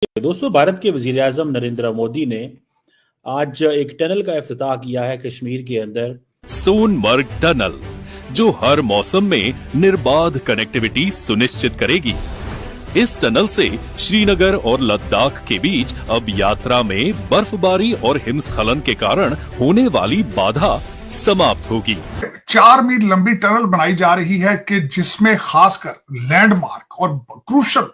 दोस्तों, भारत के वजीर आजम नरेंद्र मोदी ने आज एक टनल का इफ्तिताह किया है कश्मीर के अंदर। सोनमर्ग टनल, जो हर मौसम में निर्बाध कनेक्टिविटी सुनिश्चित करेगी। इस टनल से श्रीनगर और लद्दाख के बीच अब यात्रा में बर्फबारी और हिमस्खलन के कारण होने वाली बाधा समाप्त होगी। 4 मील लंबी टनल बनाई जा रही है कि जिसमें खासकर लैंडमार्क और क्रूशल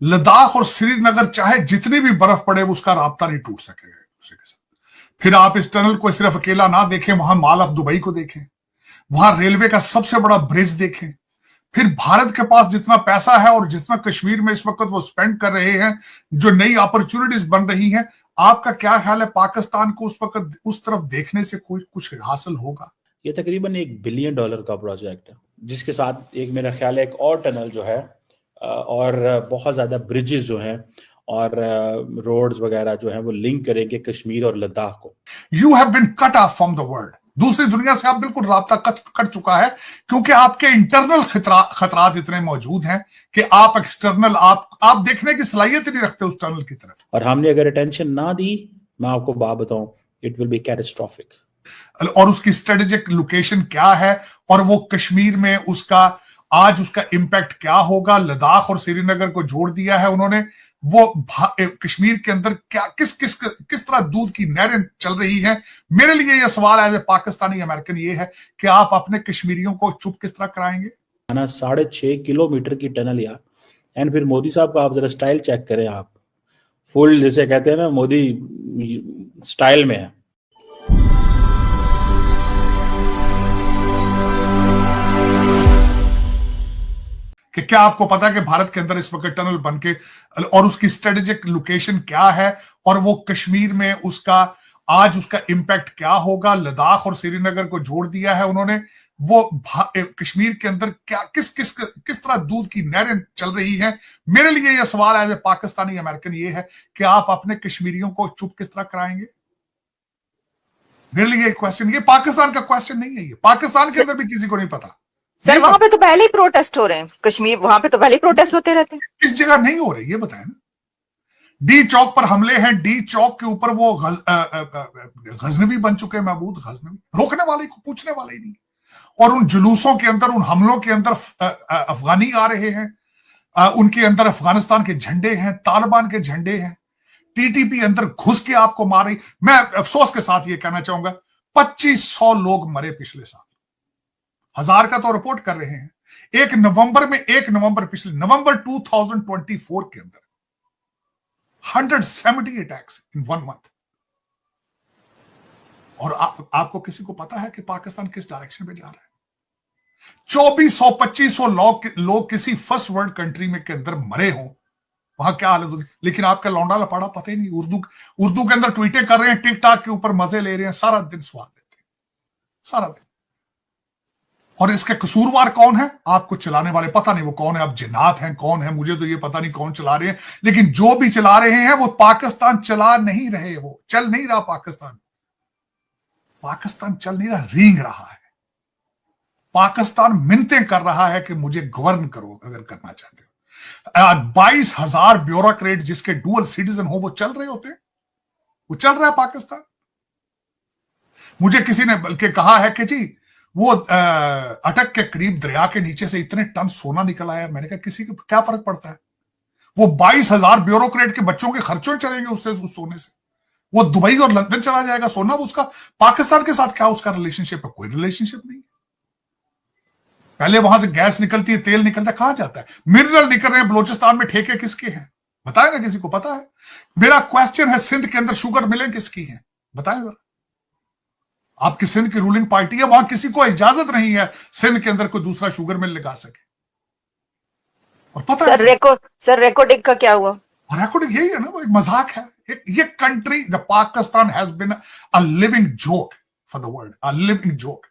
लद्दाख और श्रीनगर चाहे जितनी भी बर्फ पड़े उसका राब्ता नहीं टूट सकेगा एक दूसरे के साथ। फिर आप इस टनल को सिर्फ अकेला ना देखें, वहां मॉल ऑफ दुबई को देखें, वहां रेलवे का सबसे बड़ा ब्रिज देखें। फिर भारत के पास जितना पैसा है और जितना कश्मीर में इस वक्त वो स्पेंड कर रहे हैं, जो नई अपॉर्चुनिटीज बन रही हैं, आपका क्या ख्याल है पाकिस्तान को उस वक्त उस तरफ देखने से कोई कुछ हासिल होगा? ये तकरीबन $1 बिलियन का प्रोजेक्ट है, जिसके साथ एक मेरा ख्याल है एक और टनल जो है और बहुत ज्यादा ब्रिजेस जो हैं और रोड्स वगैरह जो हैं वो लिंक करेंगे कश्मीर और लद्दाख को। You have been cut off from the world. दूसरी दुनिया से आप बिल्कुल राब्ता कट चुका है, क्योंकि आपके इंटरनल खतरात इतने मौजूद हैं कि आप एक्सटर्नल आप देखने की सलाहियत नहीं रखते उस टनल की तरफ। और हमने अगर अटेंशन ना दी, मैं आपको बात बताऊं, इट विल बी कैटास्ट्रोफिक। और उसकी स्ट्रेटेजिक लोकेशन क्या है और वो कश्मीर में उसका इंपैक्ट क्या होगा? लद्दाख और श्रीनगर को जोड़ दिया है उन्होंने। वो कश्मीर के अंदर क्या किस तरह दूध की नहरें चल रही हैं। मेरे लिए यह सवाल एज ए पाकिस्तानी अमेरिकन ये है कि आप अपने कश्मीरियों को चुप किस तरह कराएंगे? 6.5 किलोमीटर की टनल यार। एंड फिर मोदी साहब का आप जरा स्टाइल चेक करें, आप फुल जैसे कहते हैं ना, मोदी स्टाइल में है। कि क्या आपको पता है कि भारत के अंदर इस वक्त टनल बनके और उसकी स्ट्रेटेजिक लोकेशन क्या है और वो कश्मीर में उसका इंपैक्ट क्या होगा? लद्दाख और श्रीनगर को जोड़ दिया है उन्होंने। वो कश्मीर के अंदर क्या किस तरह दूध की नहरें चल रही हैं। मेरे लिए यह सवाल एज ए पाकिस्तानी अमेरिकन ये है कि आप अपने कश्मीरियों को चुप किस तरह कराएंगे? मेरे लिए क्वेश्चन, ये पाकिस्तान का क्वेश्चन नहीं है, ये पाकिस्तान के अंदर भी किसी को नहीं पता। सर वहां पे तो पहले ही प्रोटेस्ट हो रहे हैं, कश्मीर वहां पे तो पहले ही प्रोटेस्ट होते रहते हैं। इस जगह नहीं हो रहे, ये बताएं ना। डी चौक पर हमले हैं, डी चौक के ऊपर वो गजनवी बन चुके हैं, महमूद गजनवी। रोकने वाले को पूछने वाले ही नहीं। और उन जुलूसों के अंदर, उन हमलों के अंदर अफगानी आ रहे हैं, उनके अंदर अफगानिस्तान के झंडे हैं, तालिबान के झंडे हैं, टीटीपी अंदर घुस के आपको मार रही। मैं अफसोस के साथ ये कहना चाहूंगा 2500 लोग मरे पिछले साल, 1000 का तो रिपोर्ट कर रहे हैं। 1 नवंबर पिछले नवंबर 2024 के अंदर 170 अटैक्स इन 1 मंथ। और आपको किसी को पता है कि पाकिस्तान किस डायरेक्शन में जा रहा है? 2400-2500 लोग किसी फर्स्ट वर्ल्ड कंट्री में के अंदर मरे हों, वहां क्या हालत होगी। लेकिन आपका लौंडा लपाड़ा पता ही नहीं, उर्दू के अंदर ट्वीटें कर रहे हैं, टिकटॉक के ऊपर मजे ले रहे हैं, सारा दिन स्वाद लेते हैं, सारा दिन। और इसके कसूरवार कौन है? आपको चलाने वाले पता नहीं वो कौन है, अब जिन्नात हैं, कौन है मुझे तो ये पता नहीं कौन चला रहे हैं। लेकिन जो भी चला रहे हैं वो पाकिस्तान चला नहीं रहे, वो चल नहीं रहा। पाकिस्तान चल नहीं रहा, रींग रहा है। पाकिस्तान मिन्नतें कर रहा है कि मुझे गवर्न करो अगर करना चाहते हो। 22,000 ब्यूरोक्रेट जिसके डुअल सिटीजन हो वो चल रहे होते हैं, वो चल रहा है पाकिस्तान। मुझे किसी ने बल्कि कहा है कि जी वो अटक के करीब दरिया के नीचे से इतने टन सोना निकल आया। मैंने कहा किसी को क्या फर्क पड़ता है? वो 22,000 ब्यूरोक्रेट के बच्चों के खर्चों चलेंगे उससे, उस सोने से। वो दुबई और लंदन चला जाएगा सोना। उसका पाकिस्तान के साथ क्या उसका रिलेशनशिप है? कोई रिलेशनशिप नहीं। पहले वहां से गैस निकलती है, तेल निकलता है, कहां जाता है? मिनरल निकल रहे हैं बलोचिस्तान में, ठेके किसके हैं? बताए ना, किसी को पता है? मेरा क्वेश्चन है, सिंध के अंदर शुगर मिलें किसकी है? बताएं जरा। आपकी सिंध की रूलिंग पार्टी है, वहां किसी को इजाजत नहीं है सिंध के अंदर कोई दूसरा शुगर मिल लगा सके। और पता है रिकॉर्डिंग का क्या हुआ? रिकॉर्डिंग यही है ना, वो एक मजाक है। ये country, the Pakistan has been a living joke for the world, a living joke.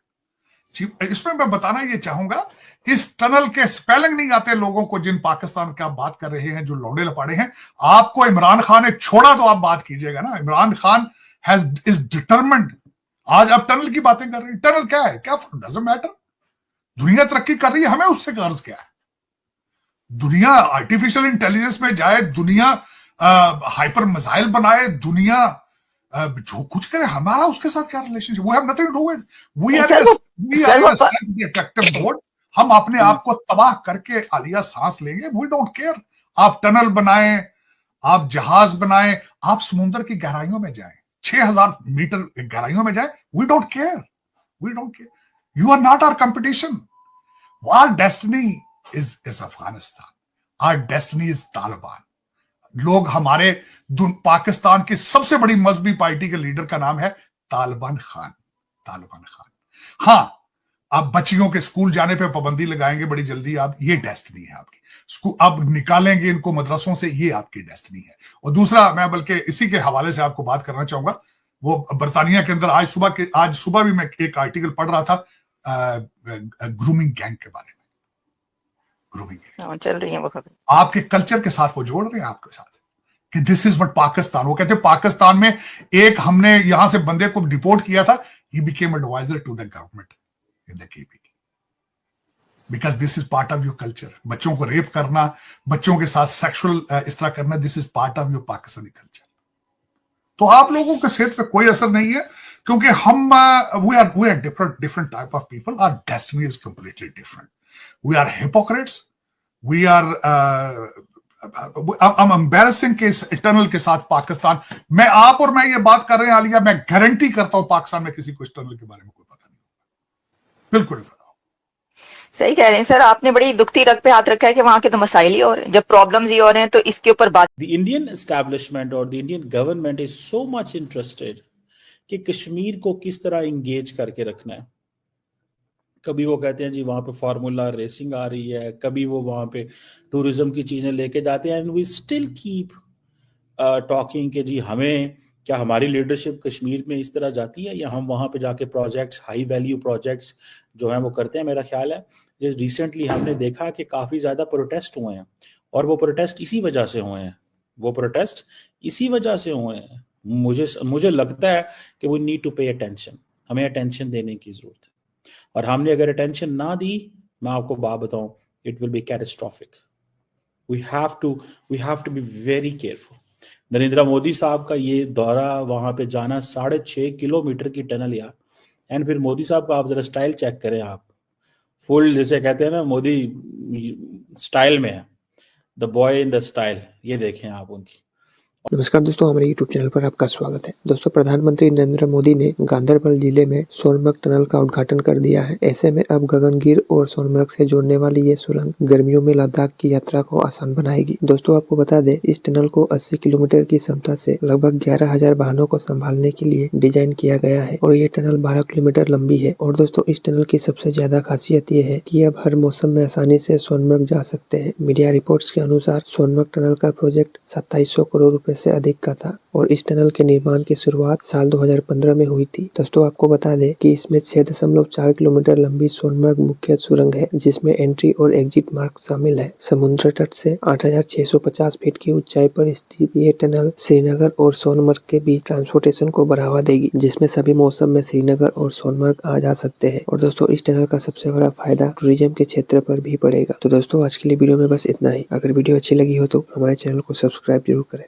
इसमें मैं बताना ये चाहूंगा, इस टनल के स्पेलिंग नहीं आते लोगों को जिन पाकिस्तान की आप बात कर रहे हैं, जो लौंडे लपाड़े हैं। आपको इमरान खान ने छोड़ा तो आप बात कीजिएगा ना। Imran Khan is determined. आज आप टनल की बातें कर रहे हैं, टनल क्या है? क्या डजंट मैटर। दुनिया तरक्की कर रही है, हमें उससे गर्ज क्या है? दुनिया आर्टिफिशियल इंटेलिजेंस में जाए, दुनिया हाइपर मिसाइल बनाए, दुनिया जो कुछ करे, हमारा उसके साथ क्या relationship? We have nothing to do it. We are a self destructive board. हम अपने आप को तबाह करके आलिया सांस लेंगे। We don't care. आप टनल बनाएं, आप जहाज बनाएं, आप समुद्र की गहराइयों में जाएं, 6000 मीटर गहराइयों में जाएं, we don't care. We don't care. You are not our competition. Our destiny is Afghanistan. Our destiny is Taliban. लोग हमारे पाकिस्तान की सबसे बड़ी मजहबी पार्टी के लीडर का नाम है तालिबान खान। तालिबान खान। हाँ, आप बच्चियों के स्कूल जाने पे पाबंदी लगाएंगे बड़ी जल्दी, आप, ये डेस्टिनी है आपकी। स्कूल आप निकालेंगे इनको मदरसों से, ये आपकी डेस्टिनी है। और दूसरा, मैं बल्कि इसी के हवाले से आपको बात करना चाहूंगा, वो बर्तानिया के अंदर आज सुबह भी मैं एक आर्टिकल पढ़ रहा था ग्रूमिंग गैंग के बारे में। ग्रूमिंग चल रही है वो खबर, आपके कल्चर के साथ वो जोड़ रहे हैं आपके साथ कि दिस इज व्हाट पाकिस्तान। वो कहते हैं पाकिस्तान में एक हमने यहां से बंदे को डिपोर्ट किया था, he became adviser to the government in the KP, because this is part of your culture. बच्चों को रेप करना, बच्चों के साथ सेक्सुअल इस तरह करना, this is part of your Pakistani culture. तो आप लोगों के सेहत पे कोई असर नहीं है, क्योंकि हम we are different type of people. Our destiny is completely different. We are hypocrites. We are I'm embarrassing के इस टनल के साथ पाकिस्तान में, आप और मैं ये बात कर रहे हैं आलिया, मैं गारंटी करता हूं पाकिस्तान में किसी को इस टनल के बारे में कोई पता नहीं होगा। बिल्कुल नहीं पता। सही कह रहे हैं सर, आपने बड़ी दुखती रग पे हाथ रखा है कि वहां के तो मसाइल ही और हैं, जब प्रॉब्लम्स ही और हैं, तो इसके ऊपर बात। द इंडियन एस्टैब्लिशमेंट और the Indian government is so much interested कि कश्मीर को किस तरह इंगेज करके रखना है। कभी वो कहते हैं जी वहाँ पे फार्मूला रेसिंग आ रही है, कभी वो वहाँ पे टूरिज्म की चीज़ें लेके जाते हैं, and we still keep talking कि जी हमें क्या हमारी लीडरशिप कश्मीर में इस तरह जाती है, या हम वहाँ पे जाके प्रोजेक्ट्स, हाई वैल्यू प्रोजेक्ट्स जो हैं वो करते हैं। मेरा ख्याल है जो रिसेंटली हमने देखा कि काफ़ी ज़्यादा प्रोटेस्ट हुए हैं, और वो प्रोटेस्ट इसी वजह से हुए हैं। मुझे लगता है कि we need to pay attention. हमें अटेंशन देने की ज़रूरत है, और हमने अगर अटेंशन ना दी, मैं आपको बात बताऊं, it will be catastrophic. We have to be very careful. Narendra Modi साहब का ये दौरा, वहां पे जाना, 6.5 किलोमीटर की टनल यार, एंड फिर मोदी साहब का आप जरा स्टाइल चेक करें, आप फुल, जैसे कहते हैं ना, मोदी स्टाइल में है, the boy in the style. ये देखें आप उनकी। नमस्कार दोस्तों, हमारे यूट्यूब चैनल पर आपका स्वागत है। दोस्तों, प्रधानमंत्री नरेंद्र मोदी ने गांधरबल जिले में सोनमर्ग टनल का उद्घाटन कर दिया है। ऐसे में अब गगनगिर और सोनमर्ग से जोड़ने वाली ये सुरंग गर्मियों में लद्दाख की यात्रा को आसान बनाएगी। दोस्तों, आपको बता दें, इस टनल को 80 किलोमीटर की क्षमता से लगभग 11,000 वाहनों को संभालने के लिए डिजाइन किया गया है, और ये टनल 12 किलोमीटर लंबी है। और दोस्तों, इस टनल की सबसे ज्यादा खासियत ये है कि अब हर मौसम में आसानी से सोनमर्ग जा सकते हैं। मीडिया रिपोर्ट्स के अनुसार सोनमर्ग टनल का प्रोजेक्ट 2700 करोड़ रुपए से अधिक का था, और इस टनल के निर्माण की शुरुआत साल 2015 में हुई थी। दोस्तों, आपको बता दें कि इसमें 6.4 किलोमीटर लंबी सोनमर्ग मुख्य सुरंग है, जिसमें एंट्री और एग्जिट मार्ग शामिल है। समुद्र तट से 8,650 फीट की ऊंचाई पर स्थित ये टनल श्रीनगर और सोनमर्ग के बीच ट्रांसपोर्टेशन को बढ़ावा देगी, जिसमें सभी मौसम में श्रीनगर और सोनमर्ग आ जा सकते हैं। और दोस्तों, इस टनल का सबसे बड़ा फायदा टूरिज्म के क्षेत्र पर भी पड़ेगा। तो दोस्तों, आज के लिए वीडियो में बस इतना ही। अगर वीडियो अच्छी लगी हो तो हमारे चैनल को सब्सक्राइब जरूर करें।